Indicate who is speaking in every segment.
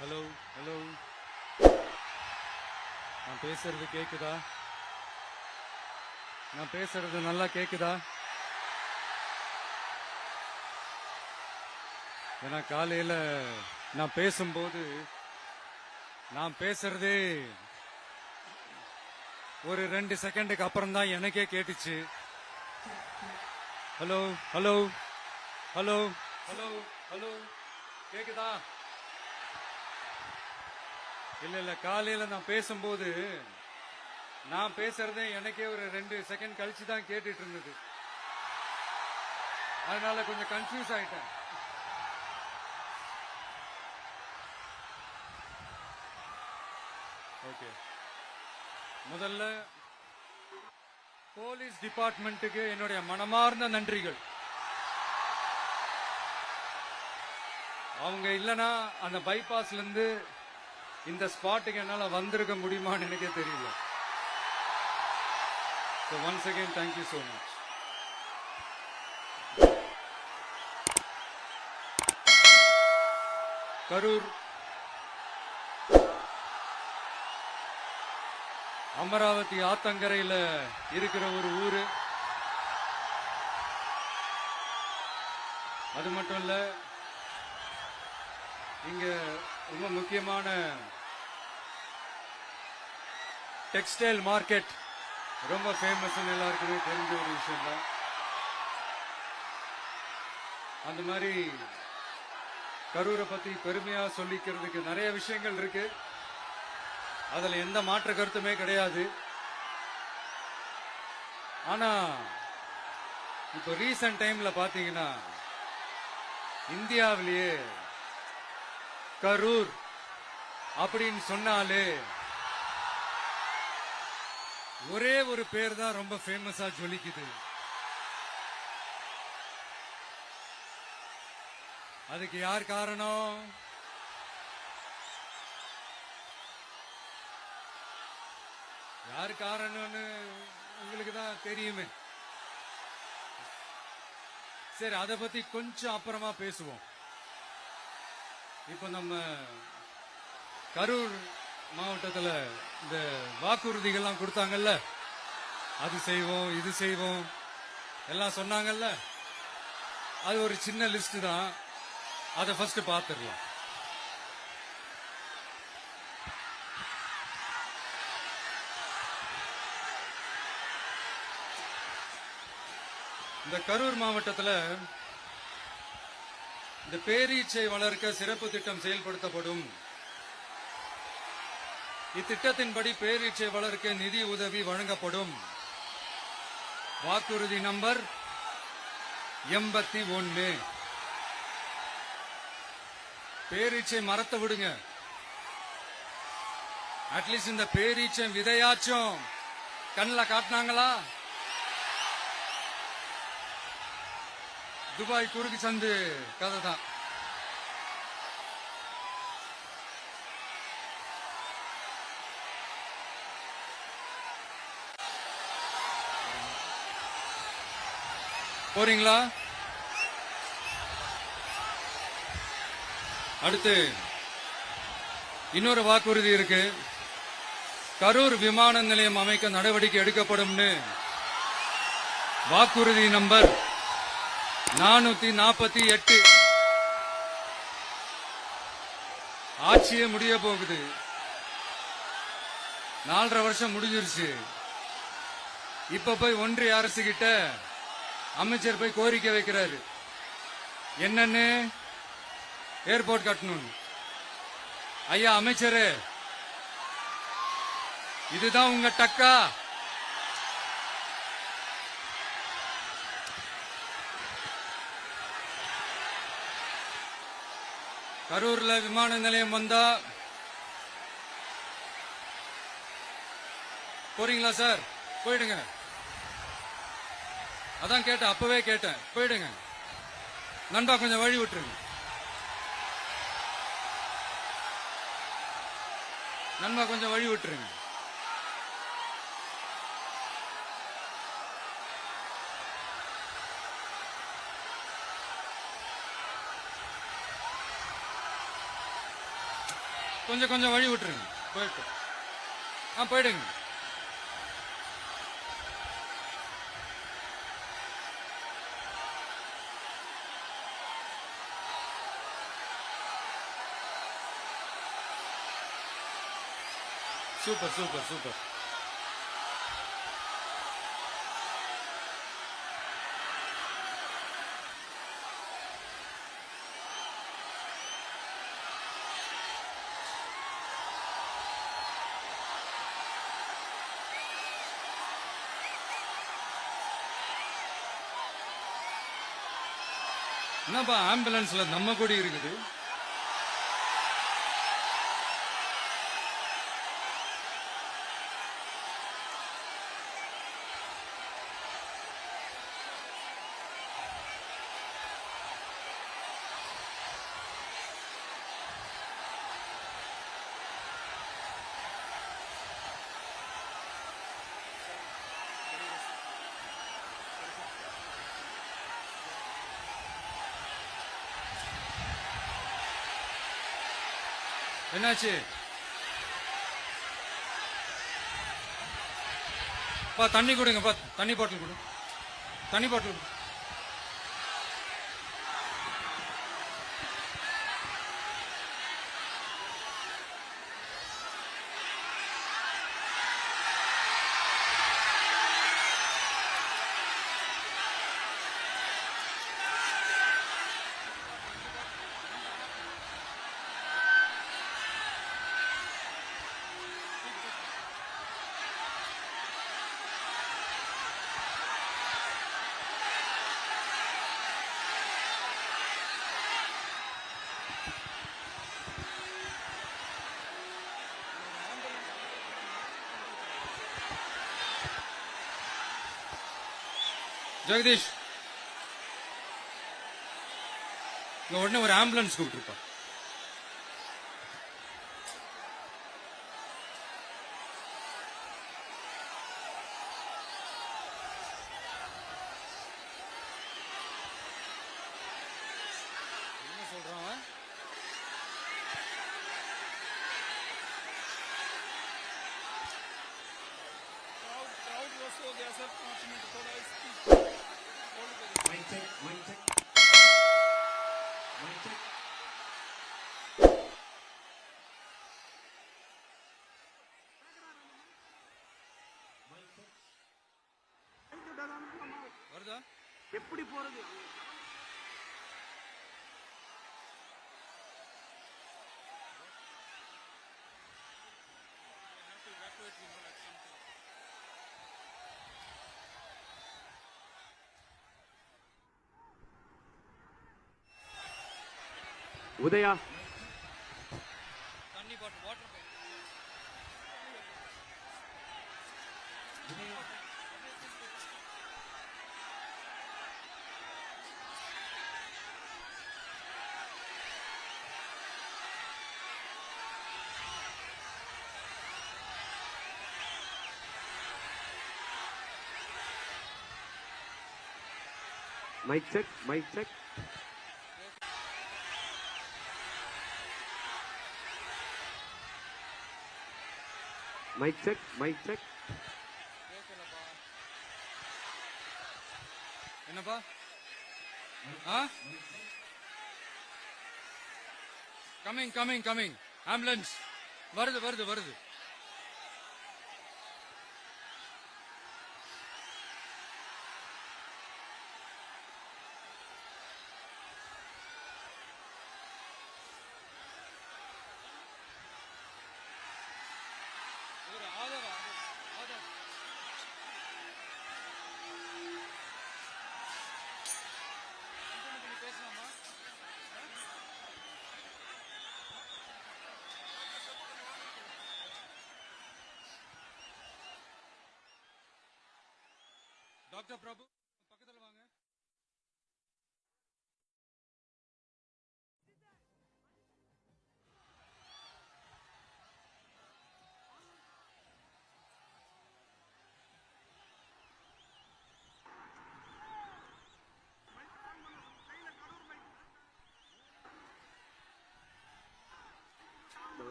Speaker 1: Hello hello, நான் பேசுறது கேக்குதா? நான் பேசுறது நல்லா கேக்குதா? ஏன்னா காலையில நான் பேசும்போது நான் பேசுறதே ஒரு 2 செகண்டுக்கு அப்புறம் தான் எனக்கே கேட்டுச்சு. Hello hello hello hello hello, கேக்குதா? இல்ல காலையில நான் பேசும்போது நான் பேசுறதே எனக்கே ஒரு 2 செகண்ட் கழிச்சு தான் கேட்டுட்டு இருந்தது. அதனால கொஞ்சம் கன்ஃபியூஸ் ஆயிட்டேன். ஓகே, முதல்ல போலீஸ் டிபார்ட்மெண்ட்டுக்கு என்னுடைய மனமார்ந்த நன்றிகள். அவங்க இல்லனா அந்த பைபாஸ்ல இருந்து இந்த ஸ்பாட்டுக்கு என்னால வந்திருக்க முடியுமான்னு எனக்கே தெரியல. So once again, thank you so much. Karur Amaravathi ஆத்தங்கரையில இருக்கிற ஒரு ஊரு. அது மட்டும் இல்ல, இங்க ரொம்ப முக்கியமான டெக்ஸ்டைல் மார்க்கெட் ரொம்ப ஃபேமஸ், எல்லாருக்குமே தெரிஞ்ச ஒரு விஷயம் தான். அந்த மாதிரி கரூரை பத்தி பெருமையா சொல்லிக்கிறதுக்கு நிறைய விஷயங்கள் இருக்கு. அதுல எந்த மாற்று கருத்துமே கிடையாது. ஆனா இப்போ ரீசன்ட் டைம்ல பாத்தீங்கன்னா இந்தியாவிலேயே கரூர் அப்படின்னு சொன்னாலே ஒரே ஒரு பேர் தான் ரொம்ப ஃபேமஸா ஜொலிக்குது. அதுக்கு யார் காரணம்? யார் காரணம்னு உங்களுக்கு தான் தெரியுமே. சரி, அதை பத்தி கொஞ்சம் அப்புறமா பேசுவோம். இப்ப நம்ம கரூர் மாவட்டத்தில் இந்த வாக்குறுதிகள்லாம் கொடுத்தாங்கல்ல, அது செய்வோம் இது செய்வோம் எல்லாம் சொன்னாங்கல்ல, அது ஒரு சின்ன லிஸ்ட் தான். அதை ஃபர்ஸ்ட் பார்த்துடலாம். இந்த கரூர் மாவட்டத்தில் இந்த பேரீச்சை வளர்க்க சிறப்பு திட்டம் செயல்படுத்தப்படும். இத்திட்டத்தின்படி பேரீச்சை வளர்க்க நிதி உதவி வழங்கப்படும். வாக்குறுதி நம்பர் 81. பேரீச்சை மரத்தை விடுங்க, அட்லீஸ்ட் இந்த பேரீச்சை விதையாச்சும் கண்ணில் காட்டினாங்களா? துபாய் குறுக்கு சந்து கதை தான். போறீங்களா? அடுத்து இன்னொரு வாக்குறுதி இருக்கு. கரூர் விமான நிலையம் அமைக்க நடவடிக்கை எடுக்கப்படும்னு வாக்குறுதி நம்பர் 448. ஆட்சியே முடிய போகுது. 4.5 வருஷம் முடிஞ்சிருச்சு. இப்ப போய் ஒன்றிய அரசு கிட்ட அமைச்சர் போய் கோரிக்கை வைக்கிறாரு. என்னன்னு? ஏர்போர்ட் கட்டணும். ஐயா அமைச்சரே, இதுதான் உங்க டக்கா? கரூர்ல விமான நிலையம் வந்தா போறீங்களா சார்? போயிடுங்க. அதான் கேட்டேன், அப்பவே கேட்டேன், போயிடுங்க. நண்பா கொஞ்சம் வழி விட்டுருங்க. நண்பா கொஞ்சம் வழி விட்டுருங்க. கொஞ்சம் கொஞ்சம் வழி விட்டுருங்க. போயிட்டு போயிடுங்க. Super super super. என்னப்பா ஆம்புலன்ஸ்ல நம்ம கொடி இருக்குது? என்னாச்சு? தண்ணி கொடுங்கப்பா, தண்ணி பாட்டில் கொடு, தண்ணி பாட்டில் கொடு. ஜெகதீஷ், உடனே ஒரு ஆம்புலன்ஸ் கூப்பிட்டுருப்பா. என்ன சொல்றான்? வருதா? எப்படி போறது?
Speaker 2: உதயா,
Speaker 1: தண்ணி bottle, water
Speaker 2: mic check, mic check. Mic check, mic check.
Speaker 1: என்னப்பா? Coming coming coming. ஆம்புலன்ஸ் வருது வருது வருது. டாக்டர் பிரபு, பக்கத்துல வாங்க.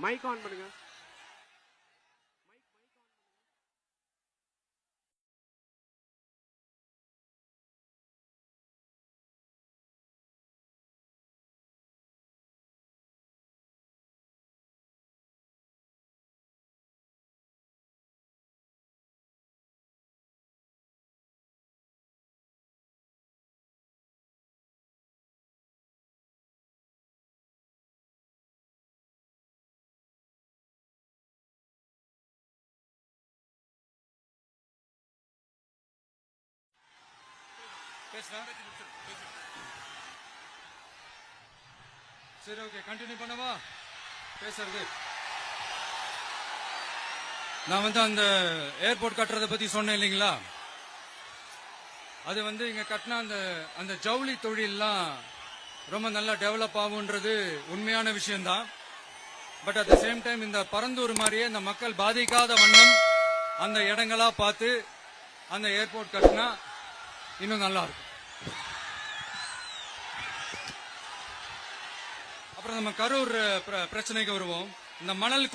Speaker 2: மைக் ஆன் பண்ணுங்க.
Speaker 1: பேசுறேன். சரி, ஓகே, கண்டினியூ பண்ணவா பேசுறது? நான் அந்த ஏர்போர்ட் கட்டுறதை பத்தி சொன்னேன் இல்லைங்களா? அது இங்க கட்டின அந்த ஜவுளி தொழில்லாம் ரொம்ப நல்லா டெவலப் ஆகுன்றது உண்மையான விஷயம்தான். But at the same time இந்த பரந்தூர் மாதிரியே இந்த மக்கள் பாதிக்காத வண்ணம் அந்த இடங்களா பார்த்து அந்த ஏர்போர்ட் கட்டினா இன்னும் நல்லா இருக்கும். அப்புறம் நம்ம கரூர் பிரச்சனைக்கு வருவோம். இந்த மணல்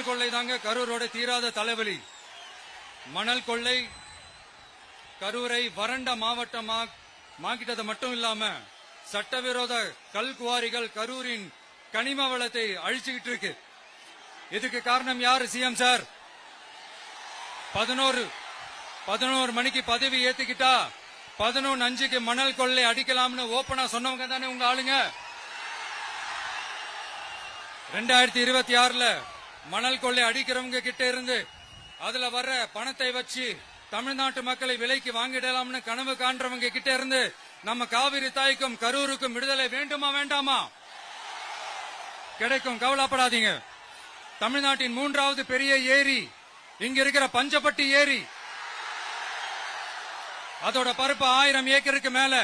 Speaker 1: கொள்ளை தாங்க கரூரோட தீராத தலைவலி. மணல் கொள்ளை கரூரை வறண்ட மாவட்டமாக்கிட்டது மட்டும் இல்லாம சட்டவிரோத கல் குவாரிகள் கரூரின் கனிம வளத்தை அழிச்சுக்கிட்டு இருக்கு. இதுக்கு காரணம் யாரு? சிஎம் சார் 11 மணிக்கு பதவி ஏத்துக்கிட்டா 11:05 மணல் கொள்ளை அடிக்கலாம்னு ஓபனா சொன்னவங்க தானே உங்க ஆளுங்க. 2026 மணல் கொள்ளை அடிக்கிறவங்க கிட்ட இருந்து அதுல வர்ற பணத்தை வச்சு தமிழ்நாட்டு மக்களை விலைக்கு வாங்கிடலாம்னு கனவு காண்றவங்க கிட்ட இருந்து நம்ம காவிரி தாய்க்கும் கரூருக்கும் விடுதலை வேண்டுமா வேண்டாமா? கிடைக்கும், கவலைப்படாதீங்க. தமிழ்நாட்டின் 3வது பெரிய ஏரி இங்க இருக்கிற பஞ்சப்பட்டி ஏரி. அதோட பரப்பு 1000 ஏக்கருக்கு மேல.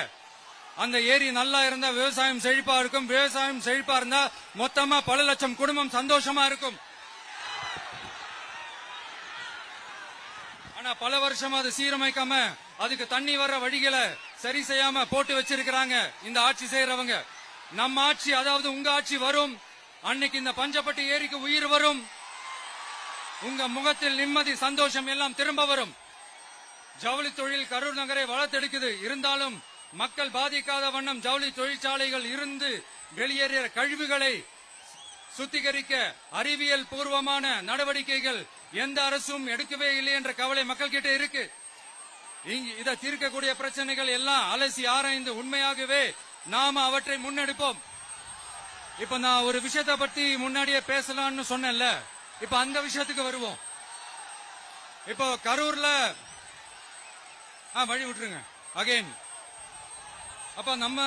Speaker 1: அந்த ஏரி நல்லா இருந்தா விவசாயம் செழிப்பா இருக்கும். விவசாயம் செழிப்பா இருந்தா மொத்தமா பல லட்சம் குடும்பம் சந்தோஷமா இருக்கும். ஆனா பல வருஷமா அது சீரமைக்காம அதுக்கு தண்ணி வர்ற வழிகளை சரி செய்யாம போட்டு வச்சிருக்கிறாங்க இந்த ஆட்சி செய்யறவங்க. நம்ம ஆட்சி, அதாவது உங்க ஆட்சி வரும் அன்னைக்கு இந்த பஞ்சப்பட்டி ஏரிக்கு உயிர் வரும். உங்க முகத்தில் நிம்மதி சந்தோஷம் எல்லாம் திரும்ப வரும். ஜவுளி தொழில் கரூர் நகரை வளர்த்தெடுக்குது. இருந்தாலும் மக்கள் பாதிக்காத வண்ணம் ஜவுளி தொழிற்சாலைகள் இருந்து வெளியேறிய கழிவுகளை சுத்திகரிக்க அறிவியல் பூர்வமான நடவடிக்கைகள் எந்த அரசும் எடுக்கவே இல்லை என்ற கவலை மக்கள் கிட்ட இருக்கு. இதை தீர்க்கக்கூடிய பிரச்சனைகள் எல்லாம் அலசி ஆராய்ந்து உண்மையாகவே நாம அவற்றை முன்னெடுப்போம். இப்ப நான் ஒரு விஷயத்தை பத்தி முன்னாடியே பேசலாம்னு சொன்னேன்ல, இப்ப அந்த விஷயத்துக்கு வருவோம். இப்போ கரூர்ல வழி விட்டுருங்க அகைன். அப்ப நம்ம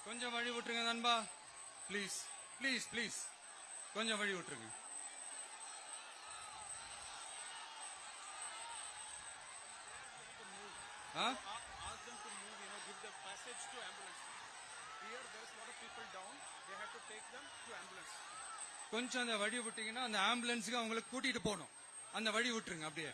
Speaker 1: கொஞ்சம் வழி விட்டுருங்க நண்பா, ப்ளீஸ் ப்ளீஸ் ப்ளீஸ், கொஞ்சம் வழி விட்டுருங்க.
Speaker 3: Ask them to move, give the passage to ambulance. Here there is a lot of people down. They have to take them to ambulance.
Speaker 1: கொஞ்சம் அந்த வழி விட்டீங்கன்னா அந்த ஆம்புலன்ஸுக்கு அவங்களுக்கு கூட்டிட்டு போகணும். அந்த வழி விட்டுருங்க அப்படியே.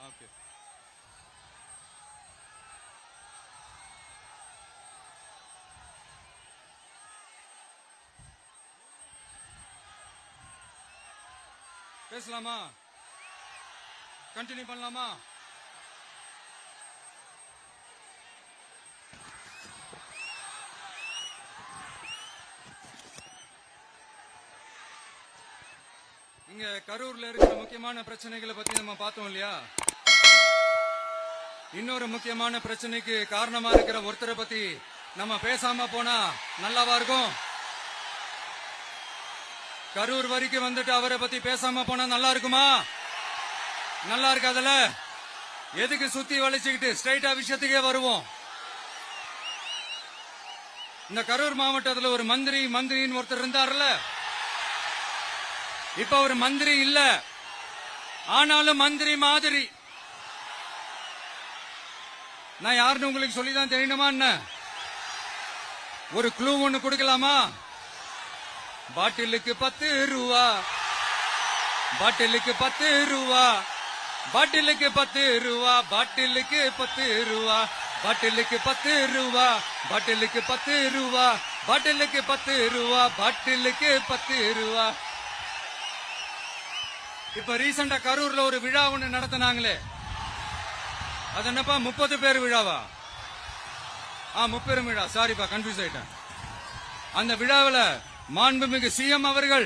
Speaker 1: ஓகே. பேசலாமா? கண்டினியூ பண்ணலாமா? இங்க கரூர்ல இருக்கிற முக்கியமான பிரச்சனைகளை பத்தி நம்ம பார்த்தோம் இல்லையா? இன்னொரு முக்கியமான பிரச்சனைக்கு காரணமா இருக்கிற ஒருத்தரை பத்தி நம்ம பேசாம போனா நல்லாவா இருக்கும்? கரூர் வரைக்கும் வந்துட்டு அவரை பத்தி பேசாம போனா நல்லா இருக்குமா? நல்லா இருக்காதுல. எதுக்கு சுத்தி வளைச்சுக்கிட்டு ஸ்ட்ரைட்டா விஷயத்துக்கே வருவோம். இந்த கரூர் மாவட்டத்துல ஒரு மந்திரின்னு ஒருத்தர் இருந்தார்ல, இப்ப ஒரு மந்திரி இல்ல, ஆனாலும் மந்திரி மாதிரி. நான் யாருன்னு உங்களுக்கு சொல்லிதான் தெரியணுமா என்ன? ஒரு க்ளூ ஒண்ணு கொடுக்கலாமா? பாட்டிலுக்கு 10 ரூபா, பாட்டிலுக்கு 10 ரூபா, பாட்டிலுக்கு 10 ரூபா, பாட்டிலுக்கு 10 ரூபா, பாட்டிலுக்கு 10 ரூபா, பாட்டிலுக்கு 10 ரூபா, பாட்டிலுக்கு 10 ரூபா, பாட்டிலுக்கு 10 ரூபா. இப்ப ரீசெண்டா கரூர்ல ஒரு விழா ஒண்ணு நடத்தினாங்களே, அது என்னப்பா 30 பேர் விழாவா? 30 விழா, சாரிப்பா கன்ஃபியூஸ் ஆயிட்டேன். அந்த விழாவில் மாண்புமிகு சிஎம் அவர்கள்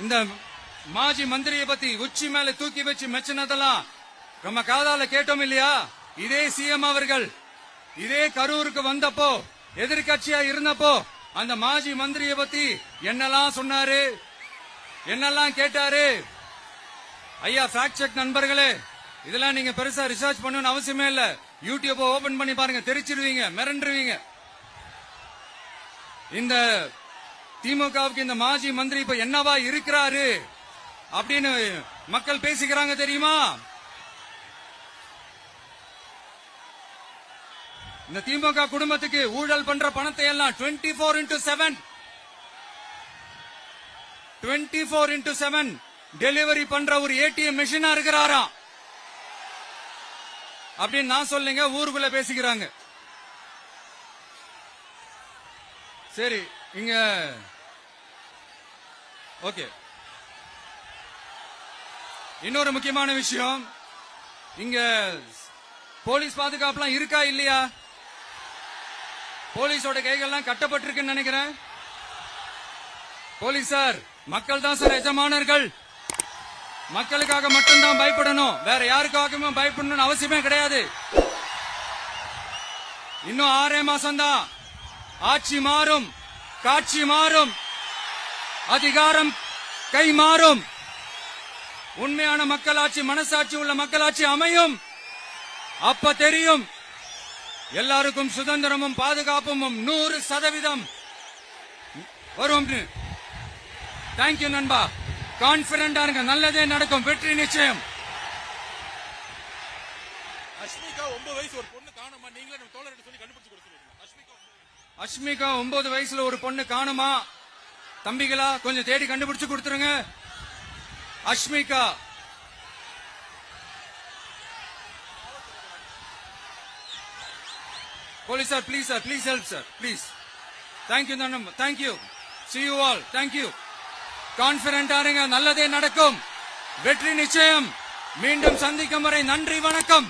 Speaker 1: இந்த மாஜி மந்திரியை பத்தி உச்சி மேல தூக்கி வச்சு மெச்சினதெல்லாம் நம்ம காதால கேட்டோம் இல்லையா? இதே சிஎம் அவர்கள் இதே கரூருக்கு வந்தப்போ, எதிர்கட்சியா இருந்தப்போ, அந்த மாஜி மந்திரியை பத்தி என்னெல்லாம் சொன்னாரு, என்னெல்லாம் கேட்டாரு. ஐயா ஃபேக்ட் செக் நண்பர்களே, இதெல்லாம் நீங்க பெருசா ரிசர்ச் பண்ணணும்னு அவசியமே இல்ல. யூடியூப் ஓபன் பண்ணி பாருங்க, தெரிச்சிருவீங்க, மிரண்டுருவீங்க. இந்த திமுகவுக்கு இந்த மாஜி மந்திரி இப்ப என்னவா இருக்கிறாரு அப்படின்னு மக்கள் பேசிக்கிறாங்க தெரியுமா? இந்த திமுக குடும்பத்துக்கு ஊழல் பண்ற பணத்தை எல்லாம் 24x7 டெலிவரி பண்ற ஒரு ஏடிஎம் மெஷினா இருக்கிறாராம் அப்படின்னு நான் சொல்லுங்க, ஊருக்குள்ள பேசிக்கிறாங்க. சரி, இங்க ஓகே. இன்னொரு முக்கியமான விஷயம், இங்க போலீஸ் பாதுகாப்புலாம் இருக்கா இல்லையா? போலீஸோட கைகள்லாம் கட்டப்பட்டிருக்குன்னு நினைக்கிறேன். போலீசார் மக்கள் தான் சார் எஜமானர்கள். மக்களுக்காக மட்டும்தான் பயப்படணும், வேற யாருக்காகவும் பயப்படணும்னு அவசியமே கிடையாது. இன்னும் 6 மாசம்தான். ஆட்சி மாறும், காட்சி மாறும், அதிகாரம் கை மாறும். உண்மையான மக்களாட்சி, மனசாட்சி உள்ள மக்களாட்சி அமையும். அப்ப தெரியும் எல்லாருக்கும் சுதந்திரமும் பாதுகாப்பும் 100% வரும். தேங்க்யூ நண்பா. கான்பிடண்டா இருங்க, நல்லதே நடக்கும், வெற்றி நிச்சயம்.
Speaker 3: அஷ்மிகா 9 வயசு ஒரு பொண்ணு காணுமா, நீங்களே நம்ம தோழர்கிட்ட சொல்லி கண்டுபிடிச்சு கொடுத்துருங்க.
Speaker 1: அஷ்மிகா 9 வயசுல ஒரு பொண்ணு காணுமா? தம்பிகளா கொஞ்சம் தேடி கண்டுபிடிச்சு கொடுத்துருங்க. Ashmika police sir, please sir, please help sir, please. Thank you நண்பா, thank you. See you all, thank you. கான்பிடண்டா இருங்க, நல்லதே நடக்கும், வெற்றி நிச்சயம். மீண்டும் சந்திக்கும் வரை நன்றி, வணக்கம்.